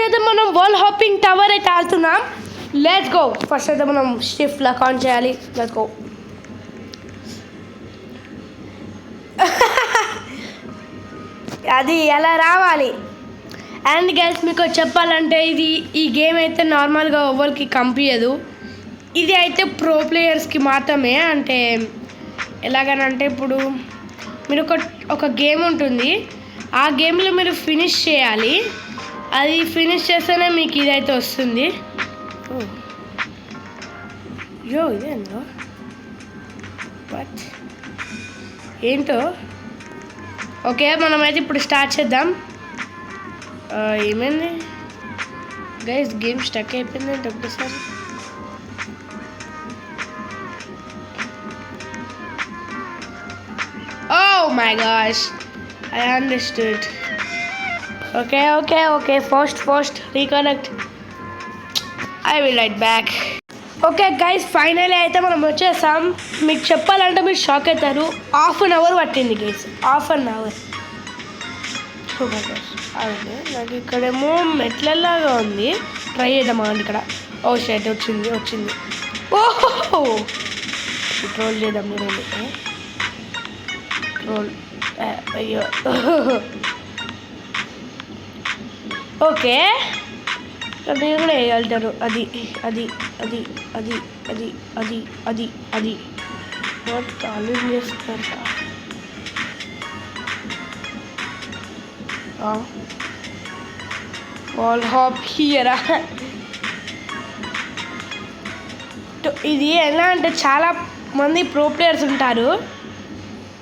అయితే మనం wall hopping tower అయితే ఆడుతున్నాం. Let's go. ఫస్ట్ అయితే మనం షిఫ్ట్ లాక్ ఆన్ చేయాలి. Let's go. అది ఎలా రావాలి. అండ్ గైస్ మీకు చెప్పాలంటే ఈ గేమ్ అయితే నార్మల్గా ఎవరికి కంపించదు. ఇది అయితే ప్రో ప్లేయర్స్కి మాత్రమే. అంటే ఎలాగనంటే ఇప్పుడు మీరు ఒక గేమ్ ఉంటుంది. ఆ గేమ్లో మీరు ఫినిష్ చేయాలి. అది ఫినిష్ చేస్తేనే మీకు ఇదైతే వస్తుంది. ఇదేందో బట్ ఏంటో. ఓకే మనమైతే ఇప్పుడు స్టార్ట్ చేద్దాం. ఏమైంది గైస్? గేమ్ స్టక్ అయిపోయింది అంటే ఒకటేసారి. Oh my gosh, I understood. Okay, first reconnect. I will right back. Okay guys, finally అయితే మనం వచ్చేసాం. మీకు చెప్పాలంటే మీరు షాక్ అవుతారు. హాఫ్ అన్ అవర్ పట్టింది గైస్, హాఫ్ అన్ అవర్. అవును, నాకు ఇక్కడేమో మెట్లలాగా ఉంది. ట్రై చేద్దామా అండి ఇక్కడ. ఓ షర్ట్ వచ్చింది. ఓహో ట్రోల్ చేద్దాం నేను. ట్రోల్ అయ్యో. ఓకే నేను కూడా వేయగలుగుతారు. అది ఆలోచన చేస్తారు. వాల్ హాప్ హియరా. ఇది ఎలా అంటే చాలా మంది ప్రో ప్లేయర్స్ ఉంటారు,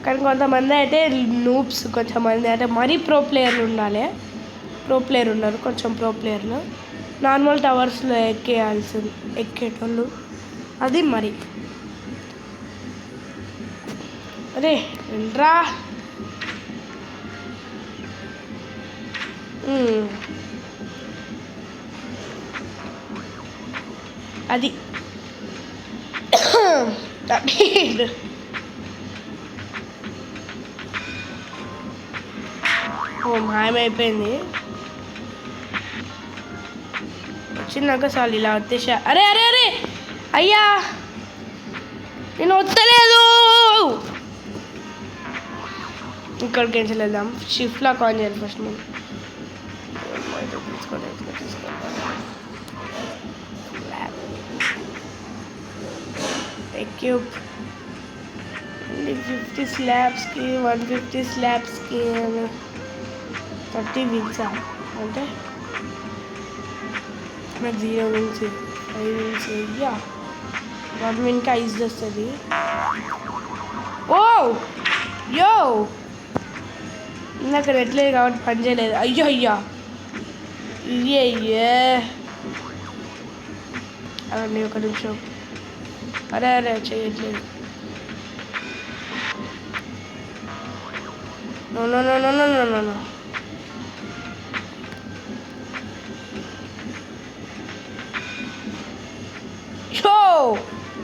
కానీ కొంతమంది అయితే నూబ్స్, కొంతమంది అంటే మరీ ప్రో ప్లేయర్లు ఉండాలి. ప్రో ప్లేయర్ ఉన్నారు, కొంచెం ప్రో ప్లేయర్లు నార్మల్ టవర్స్లో ఎక్కేటోళ్ళు. అది మరి అరే రా. అది మాయమైపోయింది. వచ్చినాక చాలు ఇలా వచ్చేసా. అరే అయ్యా నేను వస్తలేదు. ఇక్కడ క్యాన్సిల్ వెళ్దాం. షిఫ్ట్ లాక్ ఆన్ చేయాలి ఫస్ట్. మనం ఎక్యూప్ 50 స్లాబ్స్కి 150 స్లాబ్స్కి 30 వింగ్సా అంటే నాకు 0 వింగ్స్ 5 వింగ్స్. అయ్యా 1 వింగ్కి 5 వస్తుంది. ఓ యో నాకు రెట్లేదు కాబట్టి పని చేయలేదు. అయ్యా అదండి ఒక నిమిషం. అరే చేయట్లేదు. నో. షో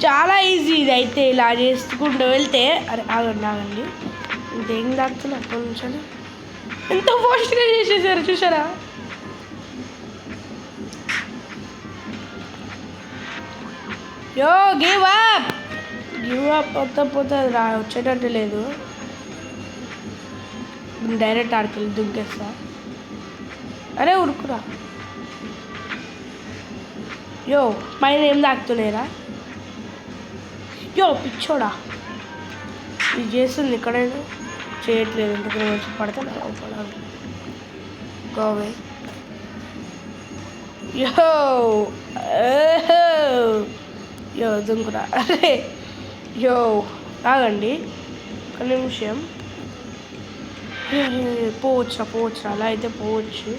చాలా ఈజీ ఇది అయితే. ఇలా చేసుకుంటూ వెళ్తే అరే ఆగండి ఇంకేం దాటుతున్నా అప్పటి నుంచి. ఎంత ఫాస్ట్గా చేసేసారు చూసారా. యో గివ్ అప్ పోతే వచ్చేటట్టు లేదు. డైరెక్ట్ ఆడికెళ్ళి దుంకేస్తా. అరే ఉరుకురా. యో పైన ఏం దాక్కుతున్నాయిరా. యో పిచ్చోడా, ఇది చేస్తుంది ఇక్కడైనా చేయట్లేదు. ఇంటికి వచ్చి పడతాను గోవే. యో దుంకురా. అరే యో ఆగండి ఒక నిమిషం. పోవచ్చు అలా అయితే పోవచ్చు.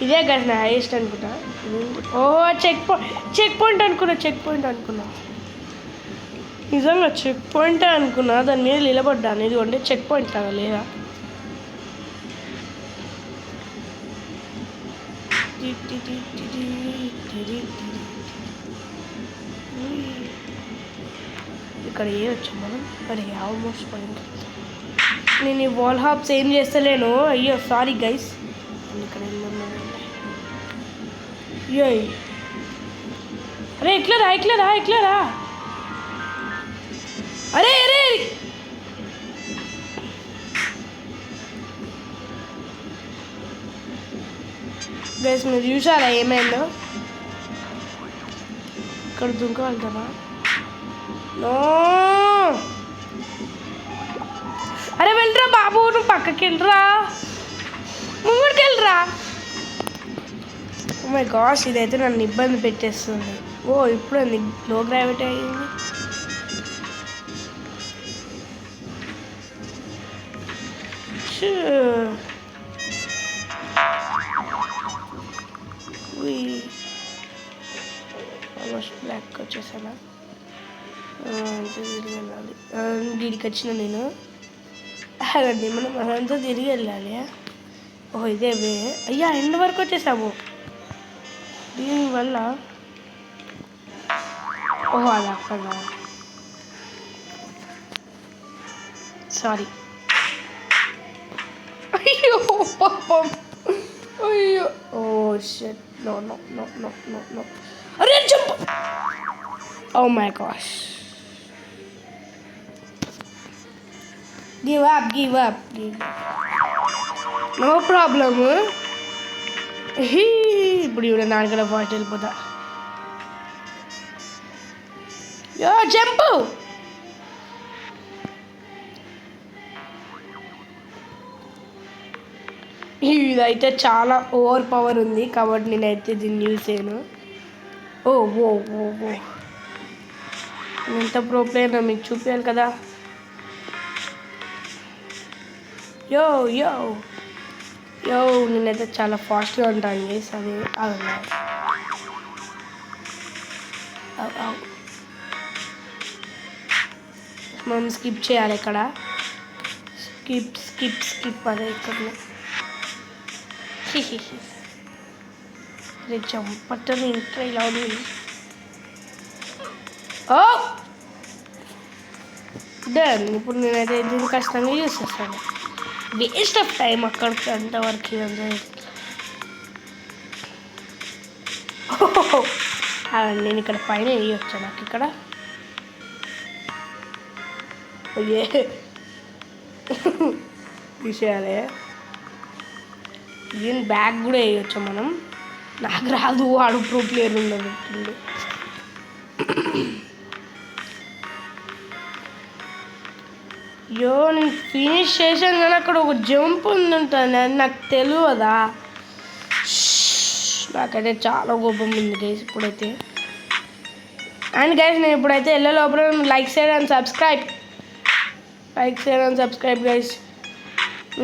ఇదే కదా నా హైయెస్ట్ అనుకుంటా. ఓహో చెక్ పాయింట్ అనుకున్నా. నిజంగా చెక్ పాయింటే అనుకున్నా. దాని మీద నిలబడ్డాను. ఇది అంటే చెక్ పాయింట్ కదా లేదా. ఇక్కడ వేయచ్చు మనం. మరి ఆల్మోస్ట్ పోయింది. నేను ఈ వాల్ హాప్స్ ఏం చేస్తలేను. అయ్యో సారీ గైస్. ఇక్కడ అయ్యో అరే ఇట్లా రా. అరే గైస్ మీరు చూసారా ఏమైందో? ఇక్కడ దుంకగలుగుతారా? నో. అరే వెళ్ళరా బాబు, నువ్వు పక్కకి వెళ్ళరా, ముందుకు వెళ్ళరా. ఓ మై గాష్, ఇదైతే నన్ను ఇబ్బంది పెట్టేస్తుంది. ఓ ఇప్పుడు లో గ్రావిటీ అయ్యింది. బ్లాక్ వచ్చేసానా? తిరిగి వెళ్ళాలి. దీనికి వచ్చిన నేను అదండి, మనం అదంతా తిరిగి వెళ్ళాలి. ఓహో ఇదే వే. అయ్యా ఎండ్ వరకు వచ్చేసాము. దీనివల్ల ఓహో అది అక్కడ. సారీ. అయ్యో పాపం. అయ్యో ఓ షిట్. నో. అరే jump. Oh my gosh. Give up. No problem. ఇప్పుడు ఇవిడ నాన్నగడ ఫాస్ట్ వెళ్ళిపోతా. యో జంప్. ఇదైతే చాలా ఓవర్ పవర్ ఉంది కాబట్టి నేనైతే దీన్ని యూజ్ చేయను. ఓ ఎంత ప్రో ప్లేయర్ మీకు చూపించాలి కదా. యో నేనైతే చాలా ఫాస్ట్గా ఉంటాను గైస్. అది మనం స్కిప్ చేయాలి ఇక్కడ. స్కిప్ అదే ఇక్కడ జంపట్టని ఇంట్లో ఇలా ఉంది. డన్. ఇప్పుడు నేనైతే దీన్ని ఖచ్చితంగా యూజ్ చేస్తాను. వేస్ట్ ఆఫ్ టైం అక్కడికి అంతవరకు. నేను ఇక్కడ పైన వేయొచ్చా నాకు ఇక్కడ? అయ్యే తీసేయాలి. దీని బ్యాగ్ కూడా వేయొచ్చా మనం? నాకు రాదు, వాడు ప్రో ప్లేయర్ ఉండదు. అయ్యో నేను ఫినిష్ చేశాను కానీ అక్కడ ఒక జంప్ ఉందంటాను, అది నాకు తెలియదా? నాకైతే చాలా కోపం ఉంది గైస్ ఇప్పుడైతే. అండ్ గైస్ నేను ఇప్పుడైతే వెళ్ళే లోపల like share and subscribe guys.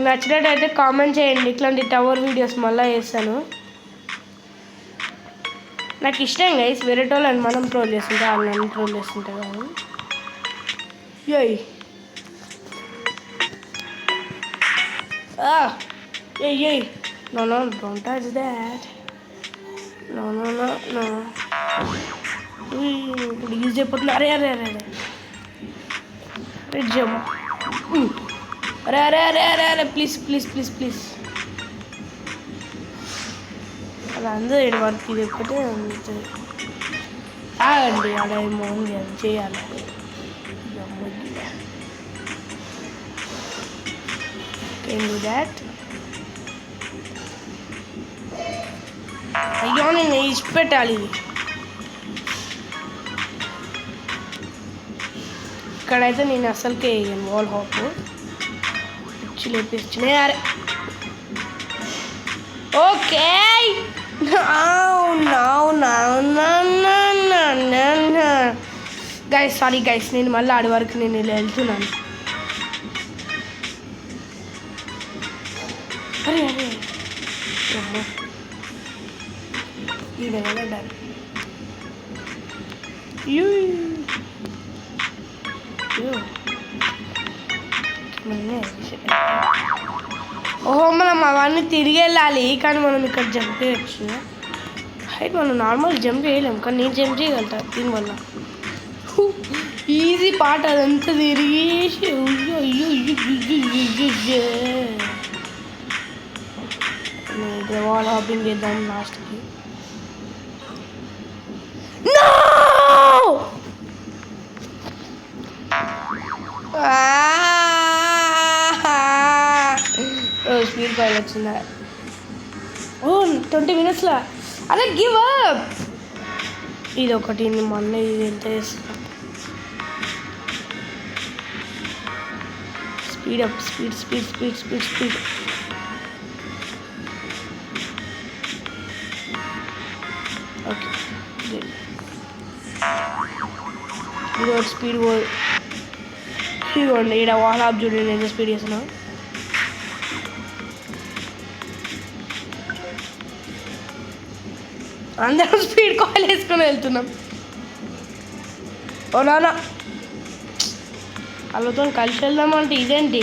నచ్చినట్టయితే కామెంట్ చేయండి. ఇట్లాంటి టవర్ వీడియోస్ మళ్ళీ చేస్తాను. నాకు ఇష్టం గైస్ వేరే వాళ్ళని మనం ట్రోల్ చేస్తుంటే వాళ్ళని ట్రోల్ చేస్తుంటే కాదు. No, don't touch that. No. ఇప్పుడు యూజ్ అయిపోతుంది. అరే జంప్. అరే ప్లీజ్ అలా అందరూ ఏడు వరకు ఇది ఒక్కటే ఆగండి. అలా ఏమో ఉంది, అది చేయాలి. Can do that. అయ్యో నేను ఇచ్చిపెట్టాలి ఇది. ఇక్కడైతే నేను అసలుకే వేయను వాల్ హాప్. పిచ్చి లేపిస్తున్నాయి. అరే ఓకే. గైస్ సారీ గైస్, నేను మళ్ళీ ఆడి వరకు నేను ఇలా వెళ్తున్నాను. అరే డన్. ఓహో మనం అవన్నీ తిరిగి వెళ్ళాలి కానీ మనం ఇక్కడ జంప్ చేయొచ్చు. హైట్ మనం నార్మల్ జంప్ చేయలేము కానీ నేను జంప్ చేయగలుగుతా దీనివల్ల. ఈజీ పాట అదంతా తిరిగేసి వాల్ హాపింగ్ చేద్దాం లాస్ట్కి. స్పీడ్ కాల్ వచ్చిందా? 20 minutesలో. అదే గివ్ అప్. ఇది ఒకటి మొన్న ఇది ఎంత చేస్తున్నా. Speed up, speed speed speed speed speed. Okay ఇది స్పీడ్ ఇదిగోండి. ఇక్కడ వాల్ ఆఫ్ చూడండి ఎంత స్పీడ్ చేస్తున్నా. అందరం స్పీడ్ కాల్ వేసుకొని వెళ్తున్నాం. ఓ నాన్న వాళ్ళతో కలిసి వెళ్దామంటే ఇదేంటి?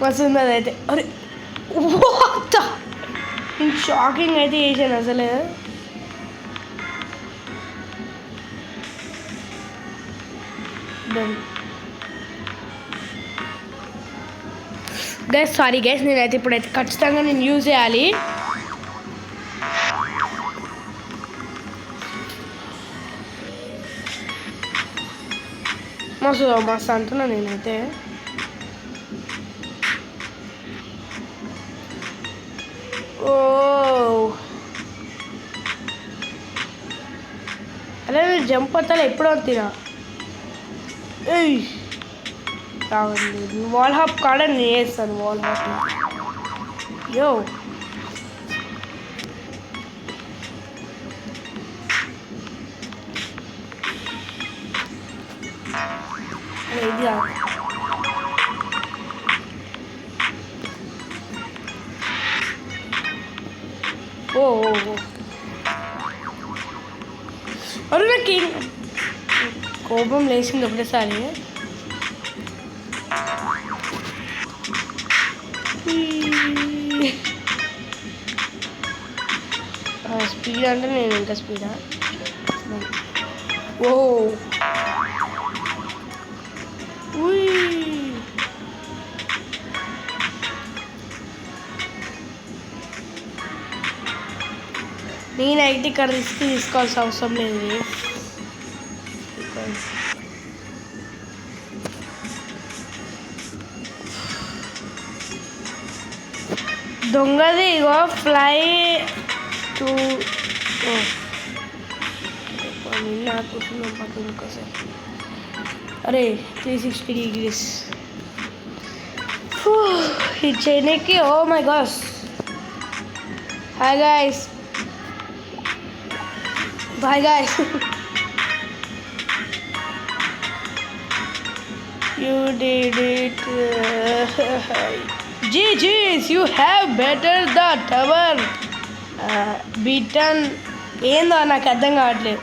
వస్తుంది అదైతే. అరే నేను షాకింగ్ అయితే చేశాను అసలు. గైస్ సారీ గైస్, నేనైతే ఇప్పుడైతే ఖచ్చితంగా నేను యూజ్ చేయాలి. మస్తు అంటున్నా నేనైతే. ఓ అరే నేను జంప్ అవుతా ఎప్పుడు అవుతున్నా. రావండి వాల్ హాప్ కాడ నేను వేస్తాను. వాల్ హాప్ యో ఇది ఓ అరే నాకు కోపం లేచింది ఒకటేసారి. స్పీడ్ అంటే నేను ఎంత స్పీడా? ఓ నేనైతే ఇక్కడ రిస్క్ తీసుకోవాల్సిన అవసరం లేదు. దొంగది ఇగో ఫ్లై టు అరే 360 degrees ఇది చేయడానికి. Oh my gosh. Hi guys, bye guys. You did it. GG's, you have better the tower beaten. ఏందో నాకు అర్థం కావట్లేదు.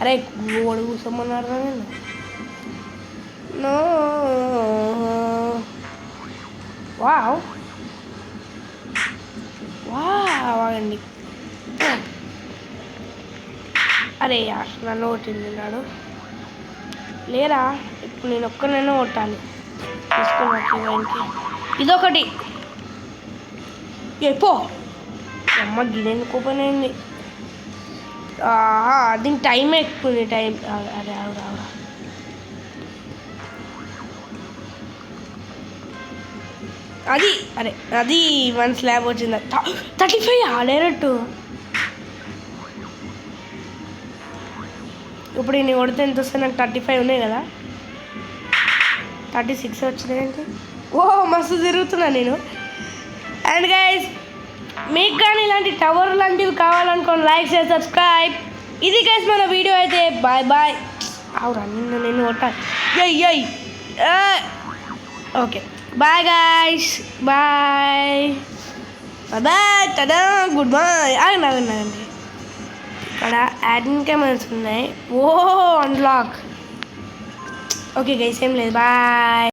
అరే గోడ కూర్చోమన్నారు నేను. నో వావ్ వావ్ అండి. అరే యార్ నన్ను కొట్టింది నాడు లేరా. ఇప్పుడు నేను ఒక్కనైనా కొట్టాలి. తీసుకున్నాకి ఇదొకటి ఎప్పో అమ్మ గిన్నె కూపన్ అయింది. దీనికి టైం ఎక్కువ టైం. అరే అవురా అది. అరే అది 1 స్లాబ్ వచ్చింది. 35 డైరెక్ట్. ఇప్పుడు నేను కొడితే ఎంత వస్తుంది నాకు? 35 ఉన్నాయి కదా, 36 వచ్చినాయంటే. ఓ మస్తు తిరుగుతున్నా నేను. అండ్ గైస్ మీకు కానీ ఇలాంటి టవర్ లాంటివి కావాలనుకోండి, లైక్ షేర్ సబ్స్క్రైబ్. ఇది గైస్ మన వీడియో అయితే. Bye bye. అవురా నేను కొట్టాలి. Okay bye guys, bye bye tada good bye. ఆగండి ఇక్కడ యాడ్ కెమెరాస్ ఉన్నాయి. ఓ అన్లాక్. ఓకే గైస్ ఏం లేదు, బాయ్.